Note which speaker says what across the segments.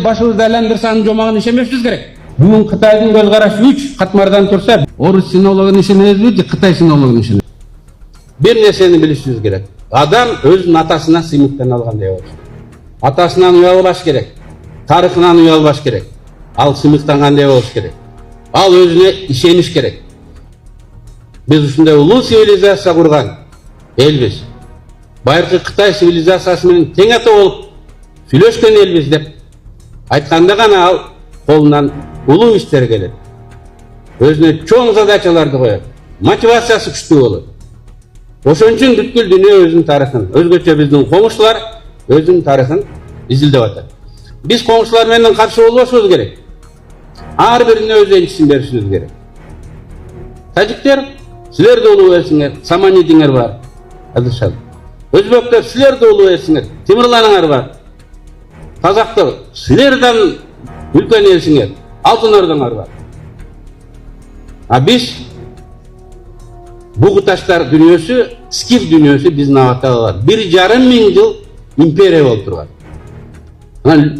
Speaker 1: башыбызды айландырсанын жомагын ишенбешибиз керек. Бүгүн Кытайдын көз карашы 3 катмардан турса, орус синологун ишенебизби же Кытай синологун ишенебиз? Bir нерсени билишибиз керек. Адам өзүнүн атасына сыймыктан алгандай болот. Атасынан уялбаш керек. Тарыхынан уялбаш керек. Ал сыймыктангандай болуш керек. Ал өзүнө ишениш керек. Biz ушундай улуу цивилизация курган элбиз. Байыркы Кытай цивилизациясы менен тең ата болуп сүйлөшкөн элбиз деп айтканда гана ал колунан улуу иштер келет. Өзүнө чоң задачаларды коет. Мотивациясы күчтүү болот. Ошон үчүн бүткүл дүйнө өзүнүн тарыхын, өзгөчө биздин коңшулар өзүнүн тарыхын изилдеп атат. Биз коңшулар менен каршы болбошубуз керек. Ар бирине өз энчисин беришибиз керек. Тажиктер, силер да улуу элсиңер, саманидиңер бар. Адышат. Өзбектер, силер да улуу элсиңер, Темирланыңар бар. Казактар, силерден үлкөн элсиңер, Алтын Ордоңор бар. А биз Бугуташтар дүйнөсү, Скиф дүйнөсү биздин аталар 1,5 миң жыл империя болуп турган.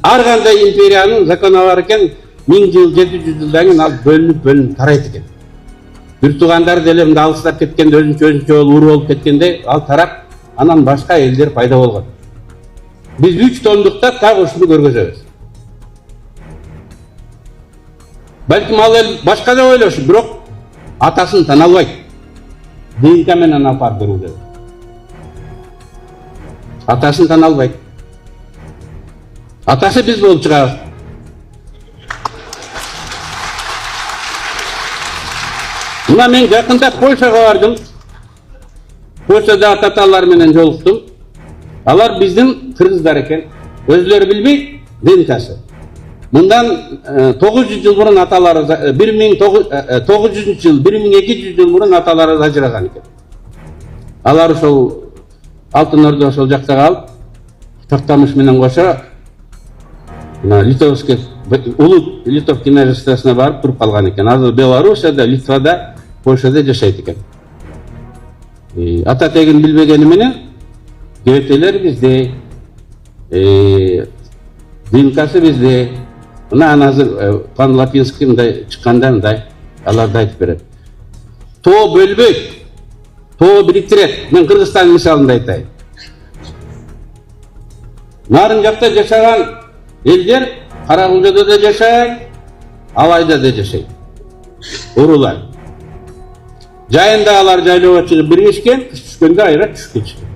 Speaker 1: Ар кандай империянын закону бар экен, 1000 жыл, 700 жылдан кийин ал бөлүнүп тарайт экен. Бир туугандар деле мындай алыстап кеткенде өзүнчө болуп уру болуп кеткенде ал тарап, анан башка элдер пайда болгон. Биз 3 томдукта так ушуну көргөзөбүз. Балким ал эл башка да ойлошу, бирок атасын тана албайт. ДНК менен апарып берүү керек. Атасын тана албайт. Атасы биз болуп чыгабыз. Мына мен жакында Польшага бардым. Польшада ата-аталар менен жолуктум. Алар биздин кыргыздар экен. Өзүлөрү билбей ДНКсы. Мындан 900 жыл мурун аталары 1900 жыл, 1200 жыл мурун аталары ажыраган экен. Алар ошол Алтын Ордо ошол жакта калып, Токтамыш менен кошо Литовский улуу Литов княжествосуна барып туруп калган экен. Азыр Белоруссияда, Литвада, Польшада жашайт экен. Ата тегин билбегени менен кебетелер бизде, ДНКсы бизде. Мына азыр пан-латинский мындай чыкканда мындай аларды айтып берет. Тоо бөлбөйт, тоо бириктирет. Мен Кыргызстан мисалында айтайын. Нарын жакта жашаган элдер Каракулжада да жашайт, Алайда да жашайт. Урулар. Жайында алар жайлоого чыгып биригишкен, кыш түшкөндө айра түшүп кетишкен.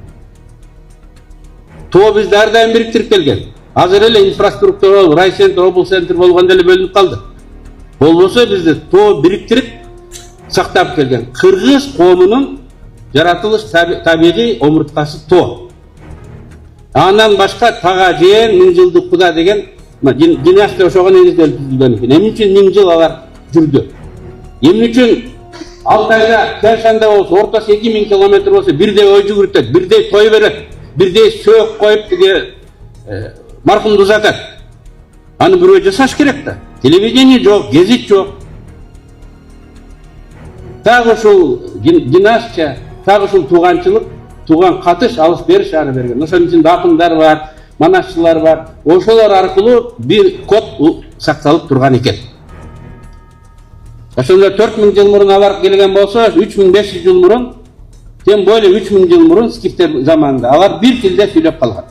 Speaker 1: Тоо бизди ар дайым бириктирип келген. Азыр эле инфраструктура, райцентр, облцентр болгондо эле бөлүнүп калды. Болбосо бизди тоо бириктирип сактап келген. Кыргыз коомунун жаратылыш табигый омурткасы тоо. Андан башка Тага Жээн, 1000 жылдык Куда деген династия ошого негизделип түзүлгөн экен. Эмне үчүн 1000 жыл алар жүрдү? Эмне үчүн Алтайда Тяньшанда болсо, ортосу 2000 километр болсо, бирдей ой жүгүртөт, бирдей той берет, бирдей сөөк коюп мархумду узатат. Аны бирөө жасаш керек да. Телевидение жок, гезит жок. Так ушул династия, так ушул тууганчылык, тууган катыш, алыш бериш аны берген. Ошон үчүн акындар бар, манашчылар бар. Ошолор аркылуу бир код сакталып турган экен. Ошондо 4000 жыл мурун алар келген болсо, 3500 жыл мурун, тем более 3000 жыл мурун скифтер заманында алар бир тилде сүйлөп калган.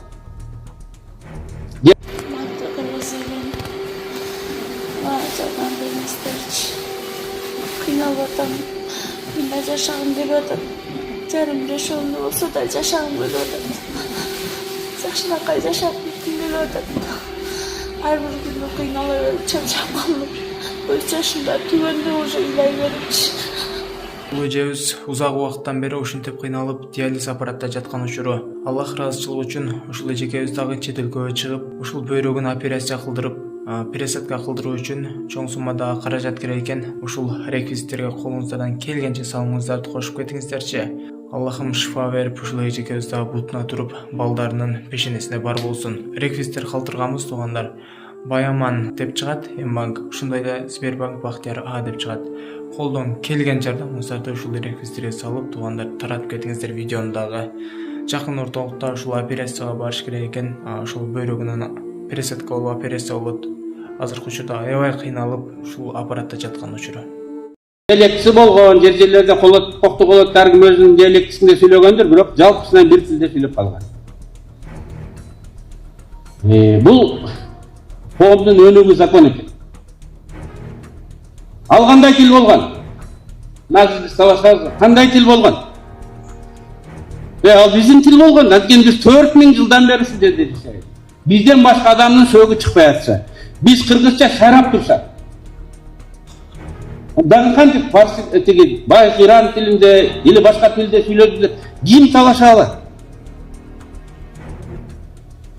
Speaker 2: Мен жашағым келіп отыр. Жарым жашауымда болса да жашағым келіп отыр. Жакшынакай жашап кетким келіп отыр. Ар бир күнү кыйнала берип чарчап калдым. Өз жашымда түбөндө уже ыйлай берипчи.
Speaker 3: Бул эжебиз узак убакыттан бери ушинтип кыйналып диализ аппаратта жаткан учуру. Аллах ыраазычылыгы үчүн ушул эжекебиз дагы чет өлкөгө чыгып, ушул бөйрөгүн операция кылдырып, пересадка кылдыруу үчүн чоң суммада каражат керек экен. Ушул реквизиттерге колуңуздардан келгенче салымыңыздарды кошуп кетиңиздерчи. Аллахым шифа берип, ушул эжекебиз дагы бутуна туруп, балдарынын пешенесине бар болсун. Реквизиттер калтырганбыз туугандар. Баяман деп чыгат, Мбанк, ушундай да Сбербанк Бактияр А деп чыгат. Колдон келген жардамыңыздарды ушул реквизиттерге салып, туугандар таратып кетиңиздер видеону дагы. Жакын ортолукта ушул операцияга барыш керек экен. Ушул бөйрөгүнүн пересадка болуп операция болот. Азыркы учурда аябай кыйналып ушул аппаратта жаткан учуру.
Speaker 1: Диалектisi болгон, жерлерде кокту колот таргым өзүнүн диалектисинде сүйлөгөндөр, бирок жалпысынан бир тилде сүйлөп калган. Бул коомдун өнүгүү закон экен. Ал кандай тил болгон? Назыбыз талашабыз, кандай тил болгон? Ал биздин тил болгон. Анткени биз 4000 жылдан бери ушул жерде жашайбыз. Бизден башка адамдын сөөгү чыкпай атса, биз кыргызча шарап турсак, дагы кантип фарси тиги байк Иран тилинде или башка тилде сүйлөдү ким талаша алат?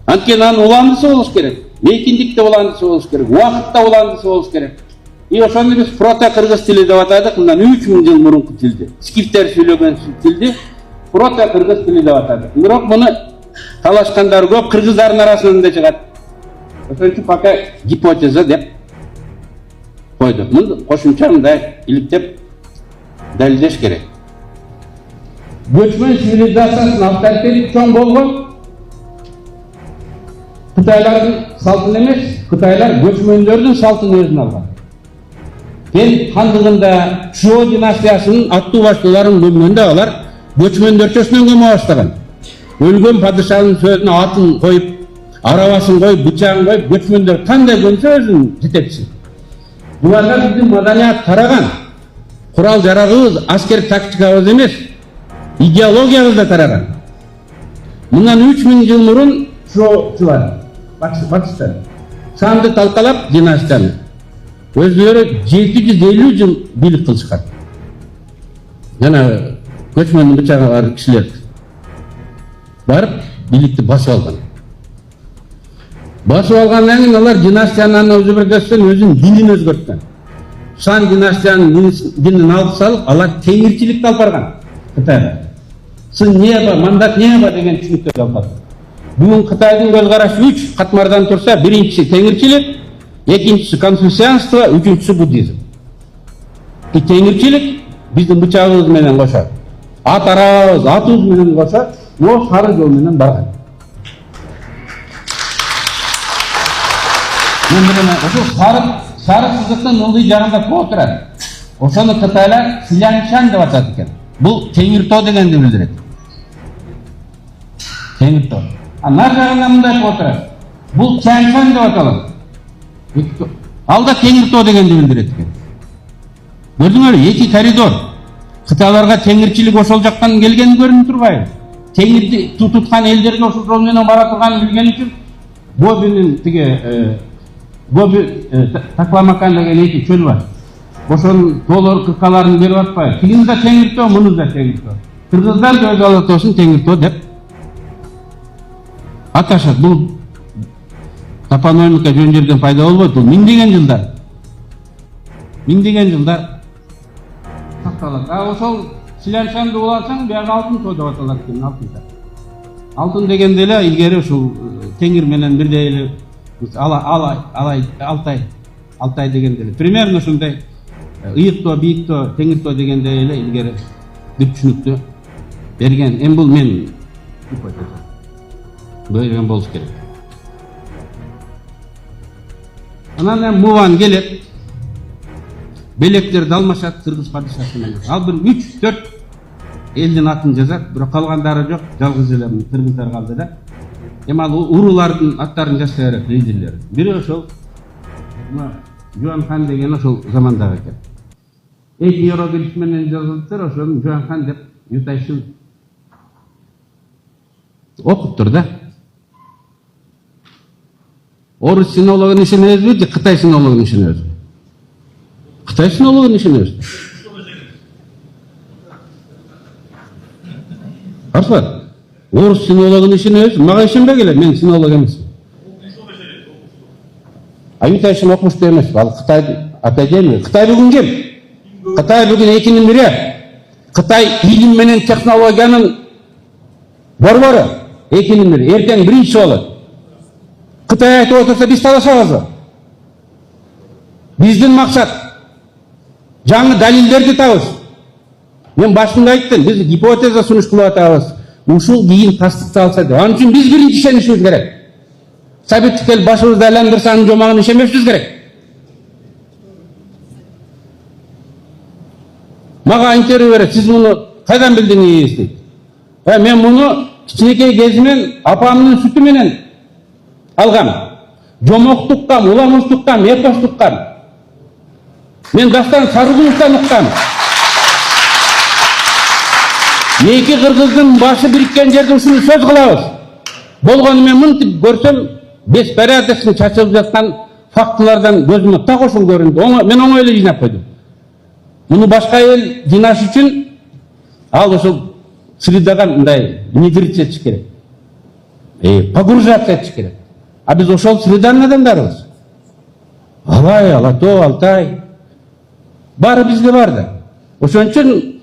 Speaker 1: Анткени анын уландысы болуш керек, мейкиндикте уландысы болуш керек, убакытта уландысы болуш керек. И ошону биз прото-кыргыз тили деп атадык, мындан 3000 жыл мурунку тилди. Скифтер сүйлөгөн тилди прото-кыргыз тили деп атадык. Бирок муну талашкандар көп, кыргыздардын арасынан да чыгат. Ошон үчүн пока гипотеза деп койдук. Муну кошумча мындай иликтеп далилдеш керек. Göçmen сивилизациясынын авторитети чоң болгон. Кытайлардын салтын эмес, кытайлар göçмөндөрдүн салтын өзүнө алган. Кен хандыгында Чжо династиясынын аттуу баштууларын көмгөндө алар göçмөндөрчөсүнөн көмө баштаган. Өлгөн падышанын сөзүнө атын коюп, арабасын коюп, бычагын коюп, göçмөндөр кандай көмсө өзүнүн жетекчиси. Буларга биздин маданият тараган. Курал жарагыбыз, аскер тактикабыз эмес, идеологиябыз да тараган. Мындан 3000 жыл мурун Чжочулар, батыштар, санды талкалап династияны. Өзлері 750 жыл билік кылышкан. Жана көчмөндүн бычагы бар кишилер барып биликти басып алган. Басып алгандан кийин алар династиянын өзгөртөсүн өзүнүн динин өзгөрткөн. Шан династиянын динин алып салып, алар теңирчиликти алып барган. Кытайда. Сын неба, мандат неба деген түшүнүктөрдү алып барган. Бүгүн Кытайдын көз карашы 3 катмардан турса, биринчиси теңирчилик, экинчиси конфуцианство, үчүнчүсү буддизм. Теңирчилик биздин бычагыбыз менен кошо, ат арабыбыз, атыбыз менен кошо, о сары жол менен барган. Мен билем, ошо сары сызыктын ылдый жагында коо турат. Ошону кытайлар Силяншан деп атат экен. Бул Теңиртоо дегенди билдирет. Теңиртоо. Нар жагында мындай коо турат. Бул Чаңшан деп аталат. Ал да Теңиртоо дегенди билдирет экен. Көрдүңөрбү, эки коридор. Кытайларга теңирчилик ошол жактан келгени көрүнүп турбайбы? Теңирди туткан элдерге ошол жол менен бара турганын билгени үчүн Гобинин Гоби Такламакан деген эки чөл бар. Ошонун тоолор кыркаларын берип атпайбы? Тигини да Теңиртоо, муну да Теңиртоо. Кыргыздар да өз алатоосун Теңиртоо деп аташат. Бул топонимика жөн жерден пайда болбойт. Бул миңдеген жылдар сакталат. Ошол Силяншанды улансаң, бияга алтын тоо деп аталат экен, алтын. Алтын дегенде эле илгери ушул Теңир менен бирдей эле Алтай дегенде эле. Примерно ушундай ыйыктоо, бийиктөө, Теңиртоо дегенде эле илгери бир түшүнүктү берген. Эми бул мен берген болуш керек. Анан Муван келет. Белектерди алмашат кыргыз падышасы менен. Ал бир 3-4 элдин атын жазат, бирок калгандары жок, жалгыз эле кыргыздар калды да. Эми ал уруулардын аттарын жаза берет, лидерлер. Бири ошол Жуан хан деген ошол замандагы экен. Эки иероглиф менен жазылыптыр, ошону Жуан хан деп Ютайшын окуптур да. Орус синологун ишенебизби же Кытай синологун ишенебизби? Кытай синологун ишенебиз. Арслан, орус синологун ишенебиз, мага ишенбегиле, мен синолог эмесмин. Ютайшын окумуштуу эмес, ал Кытайдын академия. Кытай бүгүн кем? Кытай бүгүн экинин бири. Кытай илим менен технологиянын борбору. Экинин бири, эртең биринчи болот. Кытай айтып отурса биз талашабызбы? Биздин максат жаңы далилдерди табыш. Мен башында айттым, биз гипотеза сунуш кылып атабыз. Ушул кийин тастыкталса деп. Анын үчүн биз биринчи ишенишибиз керек. советтик ел башыбызды айландырсанын жомагын ишенбешибиз керек. Мага интервью берет, сиз муну кайдан билдиңиз дейт. Мен муну кичинекей кезимен апамдын сүтү менен алгам. Жомок туккам, уламыз туккам, эпос туккам. Мен Дастан Сарыгуловдон уккам. Эки кыргыздын башы бириккен жерде ушуну сөз кылабыз. Болгону мен мынтип көрсөм, беспорядочный чачылып жаткан фактылардан көзүмө так ошол көрүндү. Мен оңой эле жыйнап койдум. Муну башка эл жыйнаш үчүн ал ошол средага мындай внедрить этиш керек. Погружаться этиш керек. А биз ошол среданын адамдарыбыз. Алай, Алатоо, Алтай. Баары бизде бар да. Ошон үчүн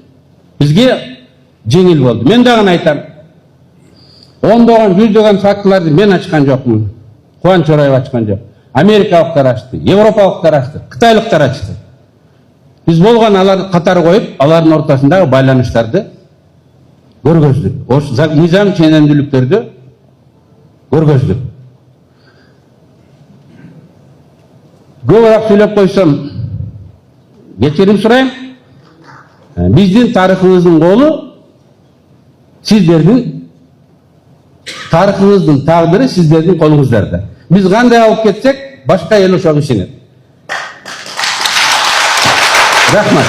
Speaker 1: бизге жеңил болду. Мен дагы айтам. Ондогон, жүздөгөн фактыларды мен ачкан жокмун. Кубаныч Чораев ачкан жок. Америкалыктар ачты, европалыктар ачты, кытайлыктар ачты. Биз болгон аларды катар коюп, алардын ортосундагы байланыштарды көргөздүк. Ош мыйзам ченемдүүлүктөрдү көргөздүк. Көбүрөөк сүйлөп койсом, кечирим сурайм. Биздин тарыхыбыздын колу сиздердин тарыхыбыздын тагдыры сиздердин колуңуздарда. Биз кандай алып кетсек, башка эл ошого ишенет. Рахмат.